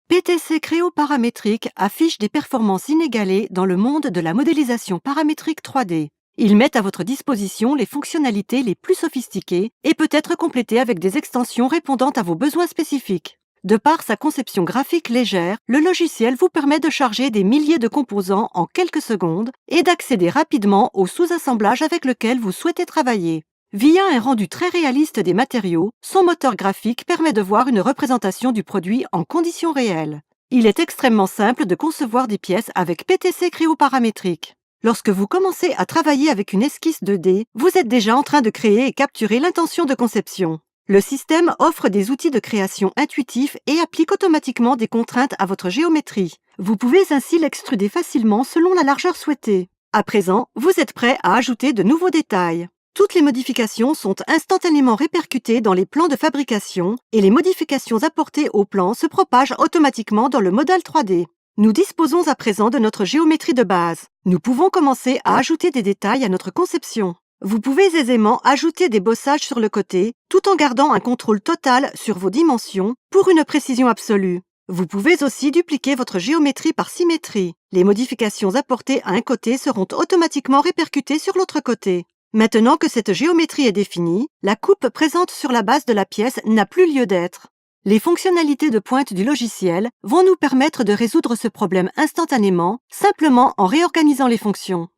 PTC Créo Paramétrique affiche des performances inégalées dans le monde de la modélisation paramétrique 3D. Ils mettent à votre disposition les fonctionnalités les plus sophistiquées et peut être complété avec des extensions répondant à vos besoins spécifiques. De par sa conception graphique légère, le logiciel vous permet de charger des milliers de composants en quelques secondes et d'accéder rapidement au sous-assemblage avec lequel vous souhaitez travailler. Via un rendu très réaliste des matériaux, son moteur graphique permet de voir une représentation du produit en conditions réelles. Il est extrêmement simple de concevoir des pièces avec PTC Créo Paramétrique. Lorsque vous commencez à travailler avec une esquisse 2D, vous êtes déjà en train de créer et capturer l'intention de conception. Le système offre des outils de création intuitifs et applique automatiquement des contraintes à votre géométrie. Vous pouvez ainsi l'extruder facilement selon la largeur souhaitée. À présent, vous êtes prêt à ajouter de nouveaux détails. Toutes les modifications sont instantanément répercutées dans les plans de fabrication et les modifications apportées au plan se propagent automatiquement dans le modèle 3D. Nous disposons à présent de notre géométrie de base. Nous pouvons commencer à ajouter des détails à notre conception. Vous pouvez aisément ajouter des bossages sur le côté, tout en gardant un contrôle total sur vos dimensions pour une précision absolue. Vous pouvez aussi dupliquer votre géométrie par symétrie. Les modifications apportées à un côté seront automatiquement répercutées sur l'autre côté. Maintenant que cette géométrie est définie, la coupe présente sur la base de la pièce n'a plus lieu d'être. Les fonctionnalités de pointe du logiciel vont nous permettre de résoudre ce problème instantanément, simplement en réorganisant les fonctions.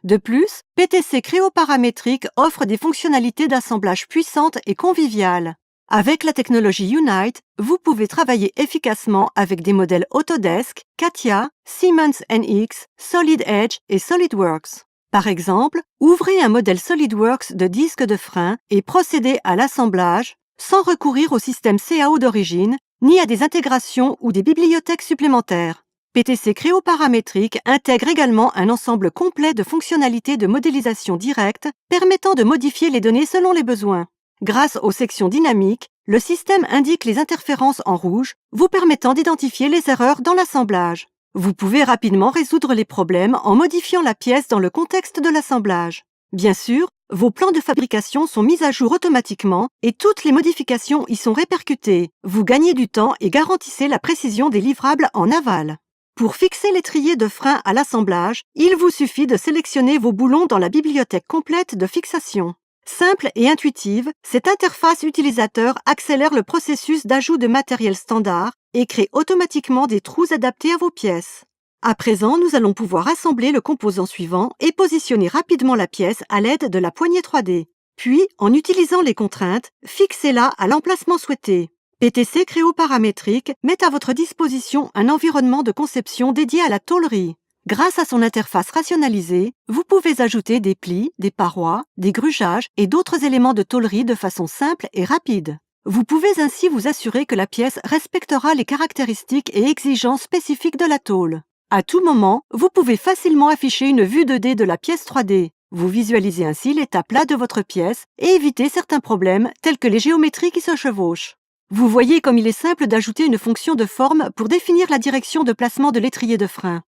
De plus, PTC Créo Paramétrique offre des fonctionnalités d'assemblage puissantes et conviviales. Avec la technologie Unite, vous pouvez travailler efficacement avec des modèles Autodesk, CATIA, Siemens NX, Solid Edge et SolidWorks. Par exemple, ouvrez un modèle SolidWorks de disque de frein et procédez à l'assemblage sans recourir au système CAO d'origine, ni à des intégrations ou des bibliothèques supplémentaires. PTC Créo Paramétrique intègre également un ensemble complet de fonctionnalités de modélisation directe permettant de modifier les données selon les besoins. Grâce aux sections dynamiques, le système indique les interférences en rouge, vous permettant d'identifier les erreurs dans l'assemblage. Vous pouvez rapidement résoudre les problèmes en modifiant la pièce dans le contexte de l'assemblage. Bien sûr, vos plans de fabrication sont mis à jour automatiquement et toutes les modifications y sont répercutées. Vous gagnez du temps et garantissez la précision des livrables en aval. Pour fixer l'étrier de frein à l'assemblage, il vous suffit de sélectionner vos boulons dans la bibliothèque complète de fixation. Simple et intuitive, cette interface utilisateur accélère le processus d'ajout de matériel standard et crée automatiquement des trous adaptés à vos pièces. À présent, nous allons pouvoir assembler le composant suivant et positionner rapidement la pièce à l'aide de la poignée 3D. Puis, en utilisant les contraintes, fixez-la à l'emplacement souhaité. PTC Créo Paramétrique met à votre disposition un environnement de conception dédié à la tôlerie. Grâce à son interface rationalisée, vous pouvez ajouter des plis, des parois, des grugeages et d'autres éléments de tôlerie de façon simple et rapide. Vous pouvez ainsi vous assurer que la pièce respectera les caractéristiques et exigences spécifiques de la tôle. À tout moment, vous pouvez facilement afficher une vue 2D de la pièce 3D. Vous visualisez ainsi l'état plat de votre pièce et évitez certains problèmes tels que les géométries qui se chevauchent. Vous voyez comme il est simple d'ajouter une fonction de forme pour définir la direction de placement de l'étrier de frein.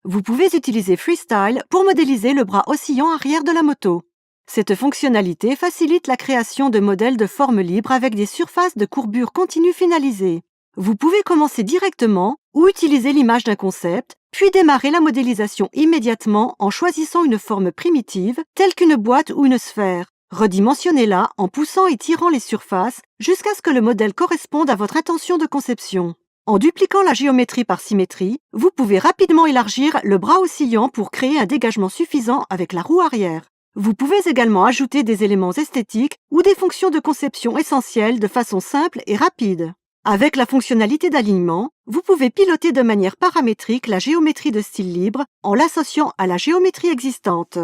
Vous pouvez utiliser Freestyle pour modéliser le bras oscillant arrière de la moto. Cette fonctionnalité facilite la création de modèles de forme libre avec des surfaces de courbure continue finalisées. Vous pouvez commencer directement ou utiliser l'image d'un concept, puis démarrer la modélisation immédiatement en choisissant une forme primitive, telle qu'une boîte ou une sphère. Redimensionnez-la en poussant et tirant les surfaces jusqu'à ce que le modèle corresponde à votre intention de conception. En dupliquant la géométrie par symétrie, vous pouvez rapidement élargir le bras oscillant pour créer un dégagement suffisant avec la roue arrière. Vous pouvez également ajouter des éléments esthétiques ou des fonctions de conception essentielles de façon simple et rapide. Avec la fonctionnalité d'alignement, vous pouvez piloter de manière paramétrique la géométrie de style libre en l'associant à la géométrie existante.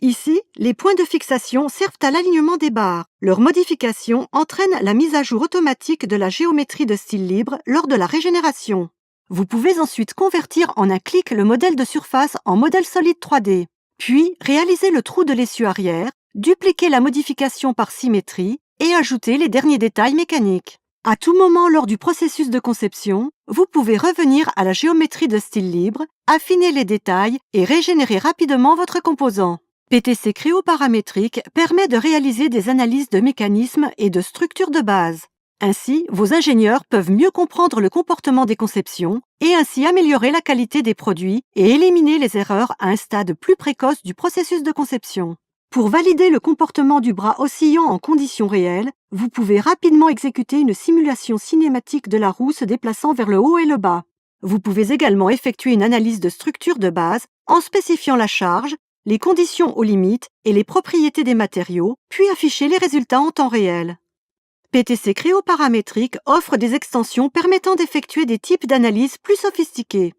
Ici, les points de fixation servent à l'alignement des barres. Leur modification entraîne la mise à jour automatique de la géométrie de style libre lors de la régénération. Vous pouvez ensuite convertir en un clic le modèle de surface en modèle solide 3D, puis réaliser le trou de l'essieu arrière, dupliquer la modification par symétrie et ajouter les derniers détails mécaniques. À tout moment lors du processus de conception, vous pouvez revenir à la géométrie de style libre, affiner les détails et régénérer rapidement votre composant. PTC Créo Paramétrique permet de réaliser des analyses de mécanismes et de structures de base. Ainsi, vos ingénieurs peuvent mieux comprendre le comportement des conceptions et ainsi améliorer la qualité des produits et éliminer les erreurs à un stade plus précoce du processus de conception. Pour valider le comportement du bras oscillant en conditions réelles, vous pouvez rapidement exécuter une simulation cinématique de la roue se déplaçant vers le haut et le bas. Vous pouvez également effectuer une analyse de structure de base en spécifiant la charge, les conditions aux limites et les propriétés des matériaux, puis afficher les résultats en temps réel. PTC Creo Paramétrique offre des extensions permettant d'effectuer des types d'analyses plus sophistiqués.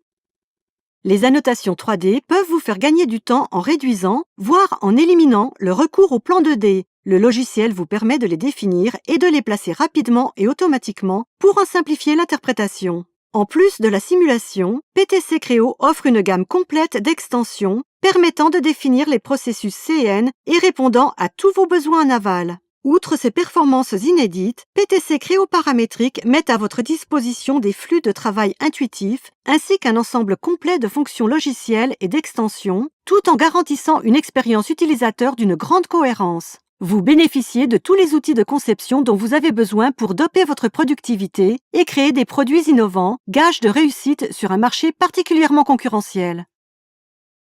Les annotations 3D peuvent vous faire gagner du temps en réduisant, voire en éliminant, le recours aux plans 2D. Le logiciel vous permet de les définir et de les placer rapidement et automatiquement pour en simplifier l'interprétation. En plus de la simulation, PTC Creo offre une gamme complète d'extensions permettant de définir les processus CN et répondant à tous vos besoins en aval. Outre ces performances inédites, PTC Creo Paramétrique met à votre disposition des flux de travail intuitifs ainsi qu'un ensemble complet de fonctions logicielles et d'extensions, tout en garantissant une expérience utilisateur d'une grande cohérence. Vous bénéficiez de tous les outils de conception dont vous avez besoin pour doper votre productivité et créer des produits innovants, gage de réussite sur un marché particulièrement concurrentiel.